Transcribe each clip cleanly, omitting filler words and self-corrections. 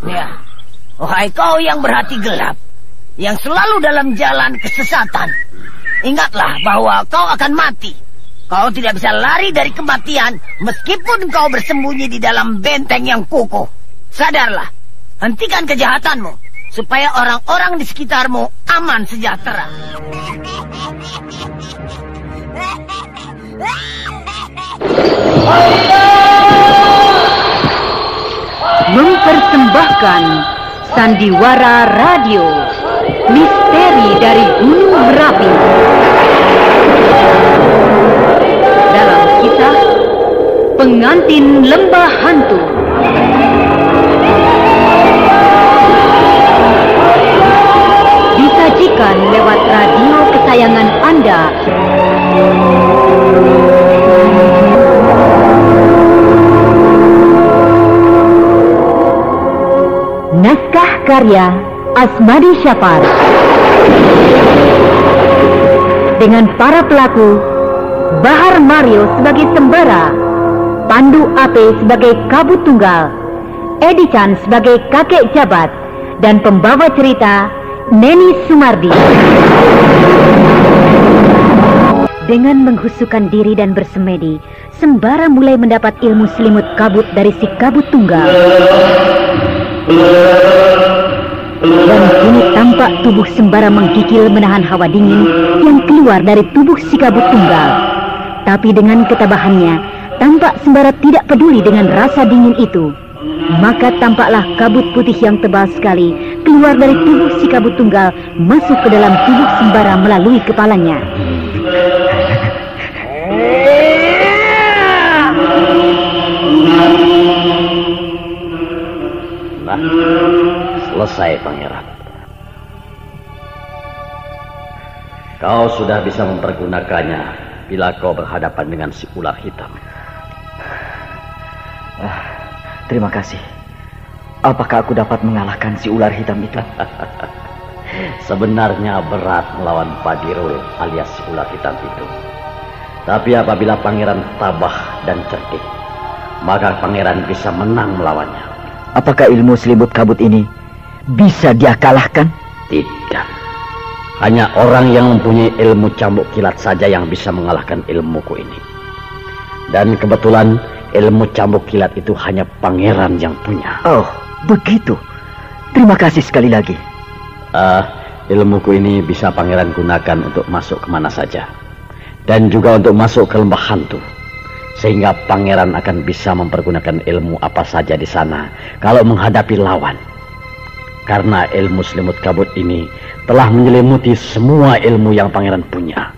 Ya, wahai kau yang berhati gelap, yang selalu dalam jalan kesesatan, ingatlah bahwa kau akan mati. Kau tidak bisa lari dari kematian meskipun kau bersembunyi di dalam benteng yang kukuh. Sadarlah, hentikan kejahatanmu supaya orang-orang di sekitarmu aman sejahtera. Mempersembahkan Sandiwara Radio, Misteri dari Gunung Merapi. Dalam kisah Pengantin Lembah Hantu. Disajikan lewat radio kesayangan Anda. Naskah karya Asmadi Syafar. Dengan para pelaku: Bahar Mario sebagai Sembara, Pandu Ape sebagai Kabut Tunggal, Edi Chan sebagai Kakek Jabat, dan pembawa cerita Neni Sumardi. Dengan menghusukkan diri dan bersemedi, Sembara mulai mendapat ilmu selimut kabut dari si Kabut Tunggal. Dan kini tampak tubuh Sembara menggigil menahan hawa dingin yang keluar dari tubuh si Kabut Tunggal. Tapi dengan ketabahannya, tampak Sembara tidak peduli dengan rasa dingin itu. Maka tampaklah kabut putih yang tebal sekali keluar dari tubuh si Kabut Tunggal, masuk ke dalam tubuh Sembara melalui kepalanya. Nah, selesai pangeran. Kau sudah bisa mempergunakannya bila kau berhadapan dengan si ular hitam. Terima kasih. Apakah aku dapat mengalahkan si ular hitam itu? Sebenarnya berat melawan Padirul alias si ular hitam itu. Tapi apabila pangeran tabah dan cerdik, maka pangeran bisa menang melawannya. Apakah ilmu selimut kabut ini bisa dia kalahkan? Tidak. Hanya orang yang mempunyai ilmu cambuk kilat saja yang bisa mengalahkan ilmuku ini. Dan kebetulan ilmu cambuk kilat itu hanya pangeran yang punya. Oh, begitu. Terima kasih sekali lagi. Ilmuku ini bisa pangeran gunakan untuk masuk kemana saja. Dan juga untuk masuk ke lembah hantu. Sehingga pangeran akan bisa mempergunakan ilmu apa saja di sana kalau menghadapi lawan. Karena ilmu selimut kabut ini telah menyelimuti semua ilmu yang pangeran punya.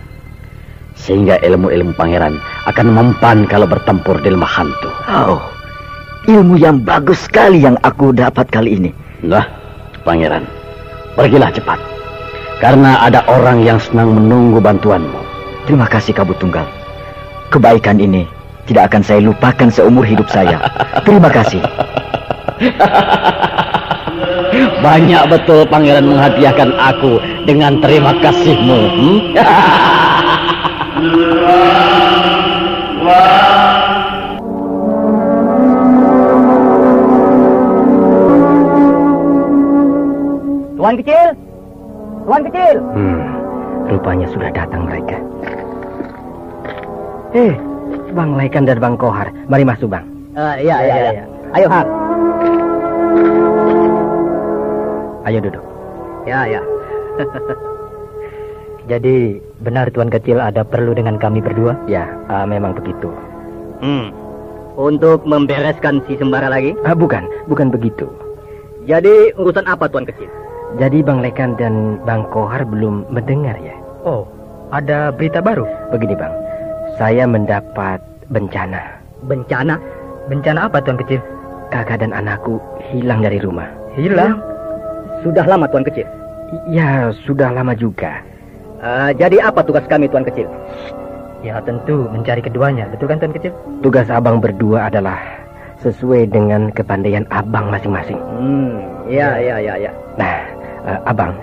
Sehingga ilmu-ilmu pangeran akan mempan kalau bertempur di lembah hantu. Oh, ilmu yang bagus sekali yang aku dapat kali ini. Nah, pangeran, pergilah cepat. Karena ada orang yang senang menunggu bantuanmu. Terima kasih Kabut Tunggal. Kebaikan ini tidak akan saya lupakan seumur hidup saya. Terima kasih. Banyak betul pangeran menghadiahkan aku dengan terima kasihmu. Tuan kecil, Tuan kecil. Rupanya sudah datang mereka. Bang Laikan dan Bang Kohar, mari masuk Bang. Iya. Ayo Har. Ayo duduk. Ya. Jadi benar Tuan Kecil ada perlu dengan kami berdua? Ya, memang begitu. Untuk membereskan si Sembara lagi? Bukan begitu. Jadi urusan apa Tuan Kecil? Jadi Bang Lekan dan Bang Kohar belum mendengar ya? Oh, ada berita baru? Begini Bang, saya mendapat bencana. Bencana? Bencana apa Tuan Kecil? Kakak dan anakku hilang dari rumah. Hilang? Sudah lama Tuan Kecil? Ya, sudah lama juga. Jadi apa tugas kami Tuan Kecil? Ya tentu mencari keduanya, betul kan Tuan Kecil? Tugas abang berdua adalah sesuai dengan kepandaian abang masing-masing. Iya. Nah, abang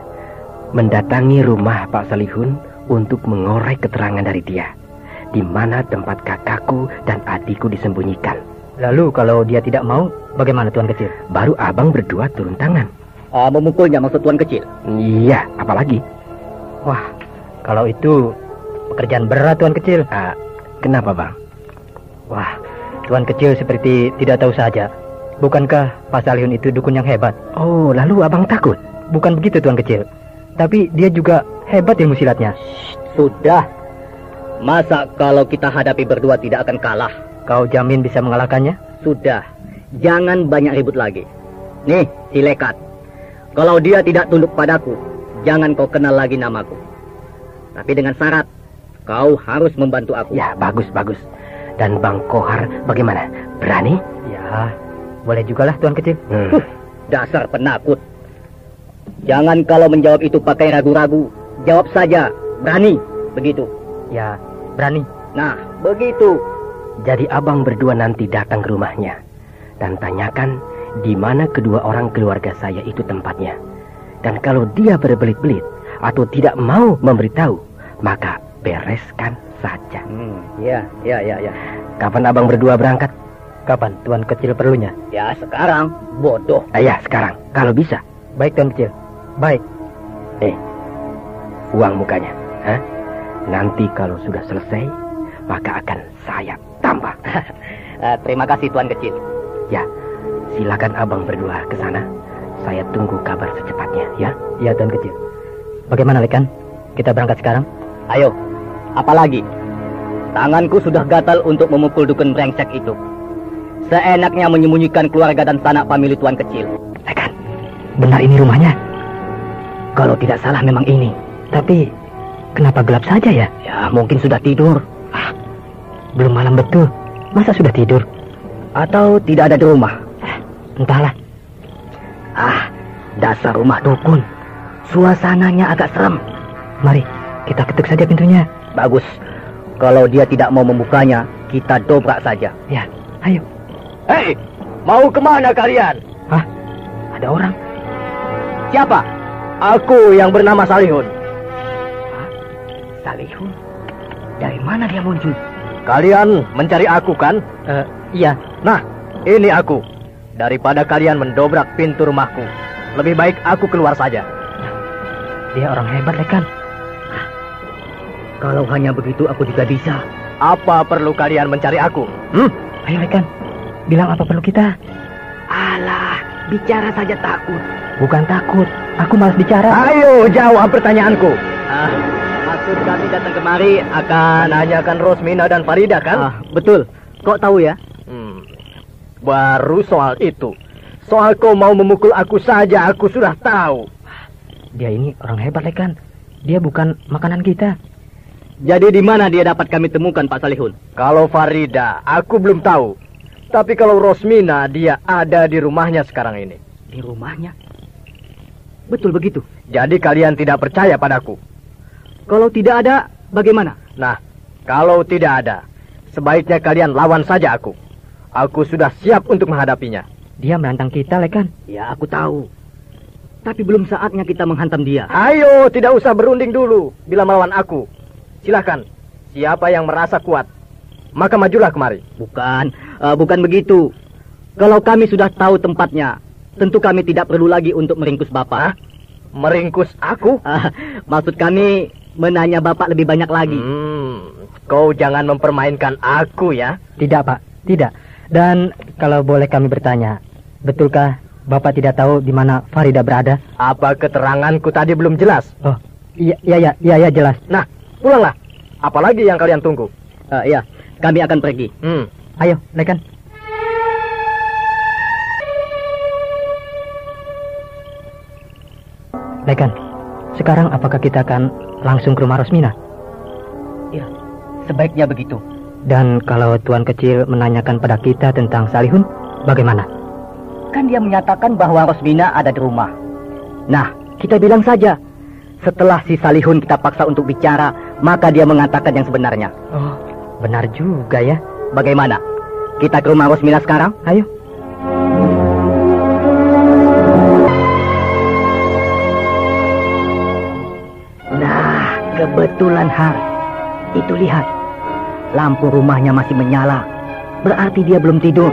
mendatangi rumah Pak Salihun untuk mengorek keterangan dari dia, di mana tempat kakakku dan adikku disembunyikan. Lalu kalau dia tidak mau, bagaimana Tuan Kecil? Baru abang berdua turun tangan. Memukulnya maksud Tuan Kecil? Iya, apalagi? Wah, kalau itu pekerjaan berat Tuan Kecil. Kenapa bang? Wah, Tuan Kecil seperti tidak tahu saja. Bukankah Pak Salihun itu dukun yang hebat? Oh, lalu abang takut? Bukan begitu Tuan Kecil. Tapi dia juga hebat ilmu silatnya. Sudah. Masa kalau kita hadapi berdua tidak akan kalah? Kau jamin bisa mengalahkannya? Sudah. Jangan banyak ribut lagi. Nih, si Lekat. Kalau dia tidak tunduk padaku, jangan kau kenal lagi namaku. Tapi dengan syarat, kau harus membantu aku. Ya, bagus. Dan Bang Kohar bagaimana? Berani? Ya, boleh juga lah Tuan Kecil. Dasar penakut. Jangan kalau menjawab itu pakai ragu-ragu. Jawab saja, berani. Begitu. Ya, berani. Nah, begitu. Jadi abang berdua nanti datang ke rumahnya dan tanyakan di mana kedua orang keluarga saya itu tempatnya. Dan kalau dia berbelit-belit atau tidak mau memberitahu, maka bereskan saja. Ya. Kapan abang berdua berangkat? Kapan Tuan Kecil perlunya? Ya, sekarang. Bodoh. Ya, sekarang. Kalau bisa. Baik Tuan Kecil. Baik. Uang mukanya. Nanti kalau sudah selesai, maka akan saya tambah. Terima kasih Tuan Kecil. Ya, silakan abang berdua ke sana. Saya tunggu kabar secepatnya, ya. Ya Tuan Kecil. Bagaimana Lekan? Kita berangkat sekarang? Ayo. Apalagi? Tanganku sudah gatal untuk memukul dukun brengsek itu. Seenaknya menyembunyikan keluarga dan sanak famili Tuan Kecil. Lekan, benar ini rumahnya? Kalau tidak salah memang ini. Tapi kenapa gelap saja ya? Ya, mungkin sudah tidur. Belum malam betul. Masa sudah tidur? Atau tidak ada di rumah? Entahlah. Dasar rumah dukun. Suasananya agak serem. Mari, kita ketuk saja pintunya. Bagus. Kalau dia tidak mau membukanya, kita dobrak saja. Ya, ayo. Hei, mau kemana kalian? Ada orang. Siapa? Aku yang bernama Salihun. Salihun? Dari mana dia muncul? Kalian mencari aku kan? Iya. Nah, ini aku. Daripada kalian mendobrak pintu rumahku, lebih baik aku keluar saja. Dia orang hebat, Lekan. Kalau hanya begitu aku juga bisa. Apa perlu kalian mencari aku? Ayo, Lekan. Bilang apa perlu kita? Alah, bicara saja takut. Bukan takut. Aku malas bicara. Ayo, jawab pertanyaanku. Maksud kami datang kemari akan menanyakan Rosmina dan Farida, kan? Betul. Kok tahu ya? Baru soal itu. Soal kau mau memukul aku saja, aku sudah tahu. Dia ini orang hebat, Lekan. Dia bukan makanan kita. Jadi di mana dia dapat kami temukan, Pak Salihun? Kalau Farida, aku belum tahu. Tapi kalau Rosmina, dia ada di rumahnya sekarang ini. Di rumahnya? Betul begitu? Jadi kalian tidak percaya padaku? Kalau tidak ada, bagaimana? Nah, kalau tidak ada, sebaiknya kalian lawan saja aku. Aku sudah siap untuk menghadapinya. Dia menantang kita, Lekan. Ya, aku tahu. Tapi belum saatnya kita menghantam dia. Ayo, tidak usah berunding dulu bila melawan aku. Silakan, siapa yang merasa kuat, maka majulah kemari. Bukan begitu. Kalau kami sudah tahu tempatnya, tentu kami tidak perlu lagi untuk meringkus Bapak. Meringkus aku? Maksud kami menanya Bapak lebih banyak lagi. Kau jangan mempermainkan aku ya. Tidak, Pak. Tidak. Dan kalau boleh kami bertanya, betulkah Bapak tidak tahu di mana Farida berada? Apa keteranganku tadi belum jelas? Oh, iya jelas. Nah, pulanglah. Apalagi yang kalian tunggu? Iya, kami akan pergi. Ayo, Lekan. Lekan, sekarang apakah kita akan langsung ke rumah Rosmina? Ya, sebaiknya begitu. Dan kalau Tuan Kecil menanyakan pada kita tentang Salihun, bagaimana? Kan dia menyatakan bahwa Rosmina ada di rumah. Nah, kita bilang saja. Setelah si Salihun kita paksa untuk bicara, maka dia mengatakan yang sebenarnya. Oh, benar juga ya. Bagaimana? Kita ke rumah Rosmina sekarang? Ayo. Nah, kebetulan Har. Itu lihat. Lampu rumahnya masih menyala. Berarti dia belum tidur.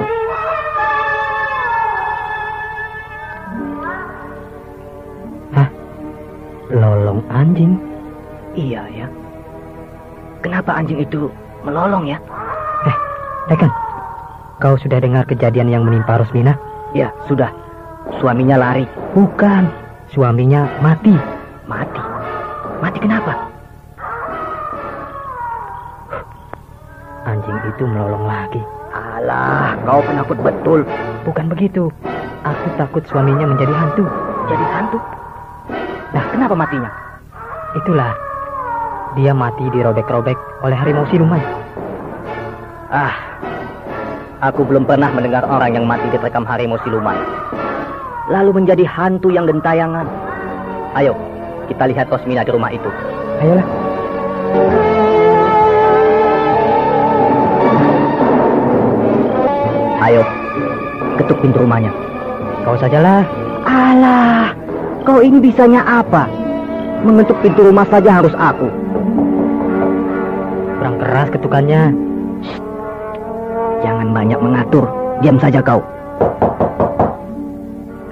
Hah? Lolong anjing? Iya ya. Kenapa anjing itu melolong ya? Rekan, kau sudah dengar kejadian yang menimpa Rosmina? Ya, sudah. Suaminya lari. Bukan, suaminya mati. Mati? Mati kenapa? Anjing itu melolong lagi. Alah, kau penakut betul. Bukan begitu. Aku takut suaminya menjadi hantu. Jadi hantu? Nah, kenapa matinya? Itulah, dia mati dirobek-robek oleh harimau siluman. Aku belum pernah mendengar orang yang mati diterkam harimau siluman, lalu menjadi hantu yang gentayangan. Ayo, kita lihat Rosmina di rumah itu. Ayolah. Ayo, ketuk pintu rumahnya. Kau sajalah. Alah, kau ini bisanya apa? Mengetuk pintu rumah saja harus aku. Kurang keras ketukannya. Jangan banyak mengatur. Diam saja kau.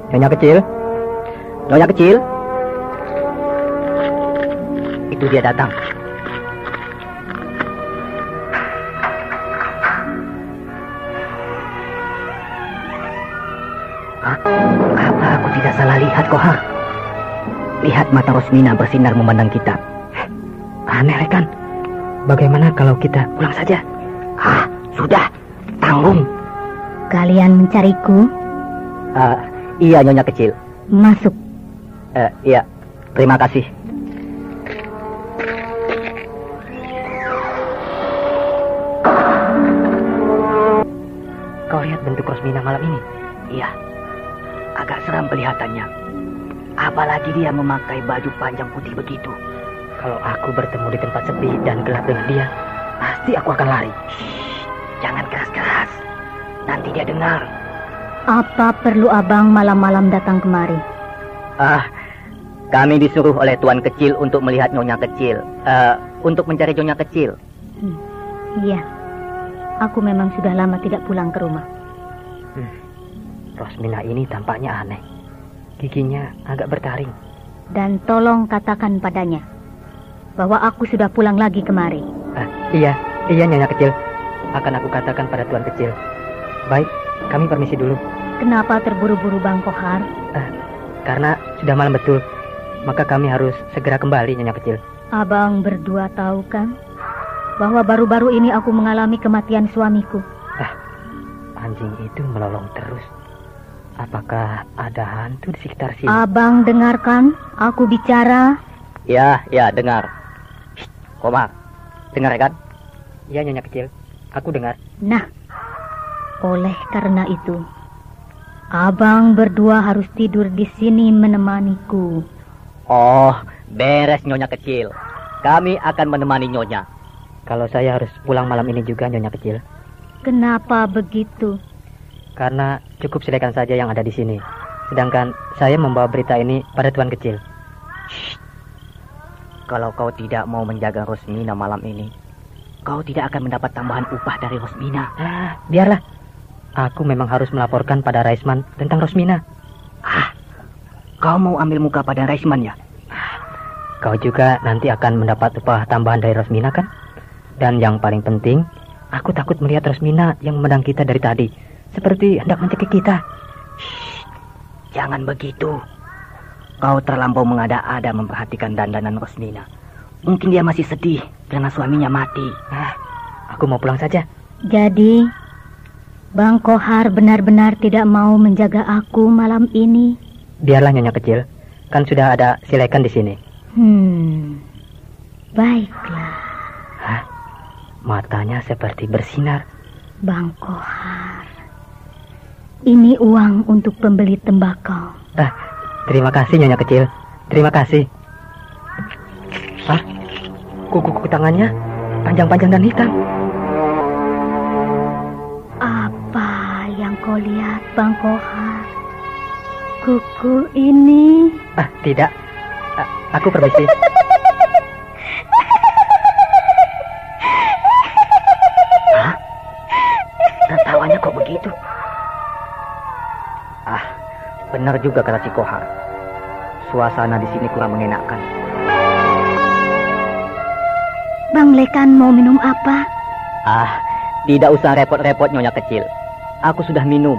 Nyonya kecil. Nyonya kecil. Itu dia datang. Apa aku tidak salah lihat, Kohar? Lihat mata Rosmina bersinar memandang kita. Aneh, Rekan. Bagaimana kalau kita pulang saja? Sudah. Tanggung. Kalian mencariku? Iya, Nyonya kecil. Masuk. Iya. Terima kasih. Kau lihat bentuk Rosmina malam ini? Iya. Agak seram kelihatannya. Apalagi dia memakai baju panjang putih begitu. Kalau aku bertemu di tempat sepi dan gelap dengan dia, pasti aku akan lari. Jangan keras-keras. Nanti dia dengar. Apa perlu abang malam-malam datang kemari? Kami disuruh oleh Tuan Kecil untuk melihat Nyonya Kecil. Untuk mencari Nyonya Kecil. Iya. Aku memang sudah lama tidak pulang ke rumah. Rosmina ini tampaknya aneh. Giginya agak bertaring. Dan tolong katakan padanya bahwa aku sudah pulang lagi kemari. Iya Nyonya Kecil. Akan aku katakan pada Tuan Kecil. Baik, kami permisi dulu. Kenapa terburu-buru Bang Kohar? Karena sudah malam betul. Maka kami harus segera kembali, Nyonya Kecil. Abang berdua tahu kan bahwa baru-baru ini aku mengalami kematian suamiku. Anjing itu melolong terus. Apakah ada hantu di sekitar sini? Abang dengarkan aku bicara. Ya, dengar. Komar, dengar kan? Ya, Nyonya Kecil. Aku dengar. Nah, oleh karena itu, abang berdua harus tidur di sini menemaniku. Oh, beres Nyonya Kecil. Kami akan menemani Nyonya. Kalau saya harus pulang malam ini juga, Nyonya Kecil. Kenapa begitu? Karena cukup silekan saja yang ada di sini. Sedangkan saya membawa berita ini pada Tuan Kecil. Kalau kau tidak mau menjaga Rosmina malam ini, kau tidak akan mendapat tambahan upah dari Rosmina. Biarlah. Aku memang harus melaporkan pada Raisman tentang Rosmina. Kau mau ambil muka pada Raisman ya? Kau juga nanti akan mendapat upah tambahan dari Rosmina kan? Dan yang paling penting, aku takut melihat Rosmina yang memandang kita dari tadi, seperti hendak mencekik kita. Jangan begitu. Kau terlampau mengada-ada memperhatikan dandanan Rosmina. Mungkin dia masih sedih karena suaminya mati. Aku mau pulang saja. Jadi, Bang Kohar benar-benar tidak mau menjaga aku malam ini? Biarlah Nyonya Kecil, kan sudah ada silekan di sini. Baiklah. Matanya seperti bersinar. Bang Kohar, ini uang untuk pembeli tembakau. Terima kasih Nyonya Kecil. Terima kasih. Kuku tangannya panjang-panjang dan hitam. Apa yang kau lihat, Bang Kohar? Kuku ini? Tidak. Aku permisi. Benar juga kata si Kohar. Suasana di sini kurang mengenakan. Bang Lekan mau minum apa? Tidak usah repot-repot Nyonya kecil. Aku sudah minum.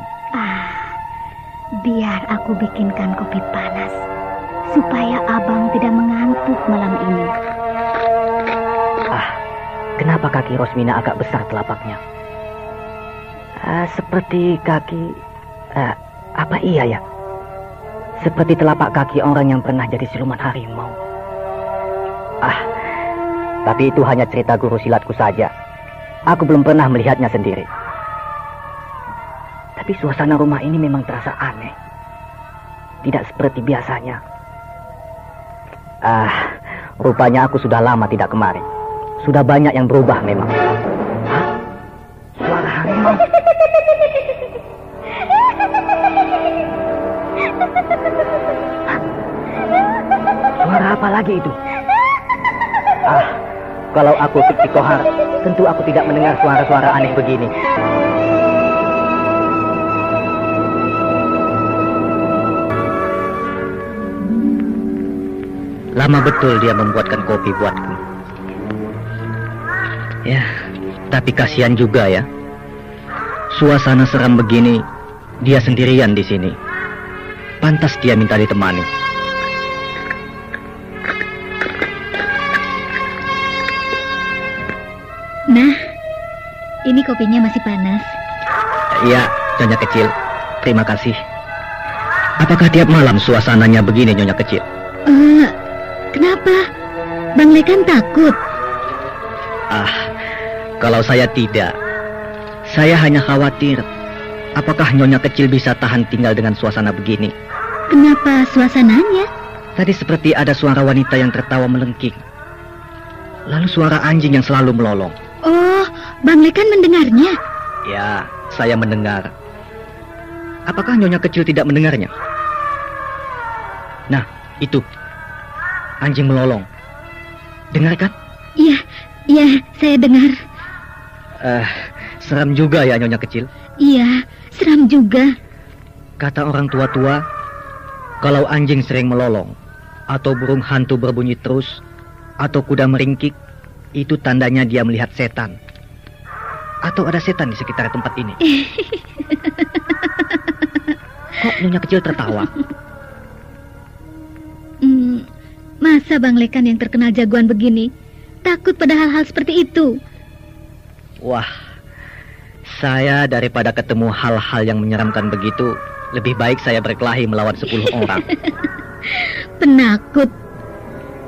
Biar aku bikinkan kopi panas supaya abang tidak mengantuk malam ini. Kenapa kaki Rosmina agak besar telapaknya? Seperti kaki... apa iya ya? Seperti telapak kaki orang yang pernah jadi siluman harimau. Tapi itu hanya cerita guru silatku saja. Aku belum pernah melihatnya sendiri. Tapi suasana rumah ini memang terasa aneh. Tidak seperti biasanya. Rupanya aku sudah lama tidak kemari. Sudah banyak yang berubah memang. Suara harimau. Suara apa lagi itu? Kalau aku Fikri Kohar, tentu aku tidak mendengar suara-suara aneh begini. Lama betul dia membuatkan kopi buatku. Ya, tapi kasihan juga ya. Suasana seram begini, dia sendirian di sini. Pantas dia minta ditemani. Nah, ini kopinya masih panas. Iya, Nyonya kecil. Terima kasih. Apakah tiap malam suasananya begini, Nyonya kecil? Kenapa? Bang Lekan takut? Kalau saya tidak. Saya hanya khawatir. Apakah Nyonya kecil bisa tahan tinggal dengan suasana begini? Kenapa suasananya? Tadi seperti ada suara wanita yang tertawa melengking. Lalu suara anjing yang selalu melolong. Oh, Bang Lekan mendengarnya? Ya, saya mendengar. Apakah Nyonya kecil tidak mendengarnya? Nah, itu. Anjing melolong. Dengar kan? Iya, saya dengar. Seram juga ya Nyonya kecil. Iya, seram juga. Kata orang tua-tua, kalau anjing sering melolong, atau burung hantu berbunyi terus, atau kuda meringkik, itu tandanya dia melihat setan. Atau ada setan di sekitar tempat ini. Kok Nyonya kecil tertawa? Masa Bang Lekan yang terkenal jagoan begini takut pada hal-hal seperti itu? Wah, saya daripada ketemu hal-hal yang menyeramkan begitu, lebih baik saya berkelahi melawan 10 orang. Penakut.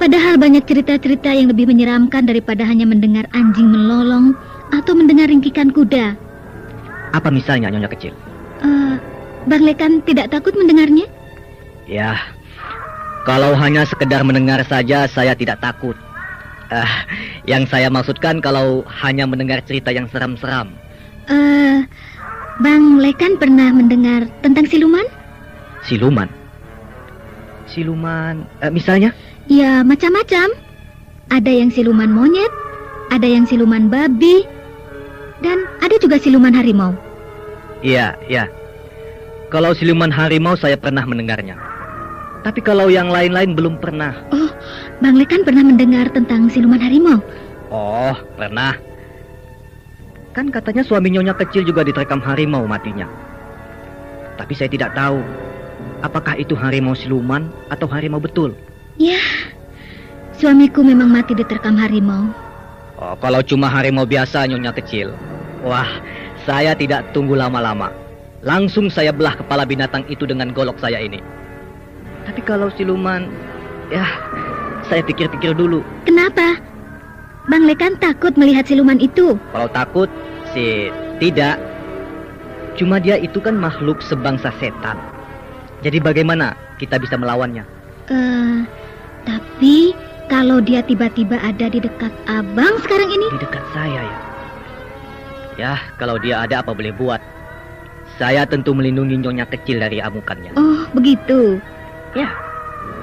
Padahal banyak cerita-cerita yang lebih menyeramkan daripada hanya mendengar anjing melolong atau mendengar ringkikan kuda. Apa misalnya Nyonya kecil? Bang Lekan tidak takut mendengarnya? Ya, kalau hanya sekedar mendengar saja saya tidak takut. Yang saya maksudkan kalau hanya mendengar cerita yang seram-seram. Bang Lekan pernah mendengar tentang siluman? Siluman? Siluman, misalnya? Ya, macam-macam. Ada yang siluman monyet, ada yang siluman babi, dan ada juga siluman harimau. Iya. Kalau siluman harimau saya pernah mendengarnya. Tapi kalau yang lain-lain belum pernah. Oh, Bang Lekan pernah mendengar tentang siluman harimau? Oh, pernah. Kan katanya suami Nyonya kecil juga diterkam harimau matinya. Tapi saya tidak tahu apakah itu harimau siluman atau harimau betul. Ya, suamiku memang mati diterkam harimau. Oh, kalau cuma harimau biasa Nyonya kecil, wah, saya tidak tunggu lama-lama. Langsung saya belah kepala binatang itu dengan golok saya ini. Tapi kalau siluman, ya, saya pikir-pikir dulu. Kenapa? Bang Lekan takut melihat siluman itu? Kalau takut, sih tidak. Cuma dia itu kan makhluk sebangsa setan. Jadi bagaimana kita bisa melawannya? Tapi kalau dia tiba-tiba ada di dekat abang sekarang ini? Di dekat saya ya? Ya, kalau dia ada apa boleh buat. Saya tentu melindungi Nyonya kecil dari amukannya. Oh, begitu. Ya,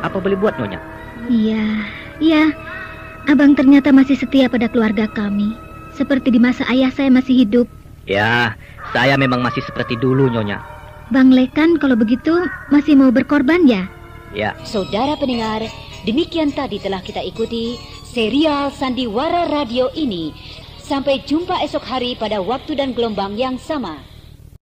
apa boleh buat Nyonya? Iya. Abang ternyata masih setia pada keluarga kami. Seperti di masa ayah saya masih hidup. Ya, saya memang masih seperti dulu Nyonya. Bang Lekan kalau begitu masih mau berkorban ya? Ya. Saudara pendengar, demikian tadi telah kita ikuti serial Sandiwara Radio ini. Sampai jumpa esok hari pada waktu dan gelombang yang sama.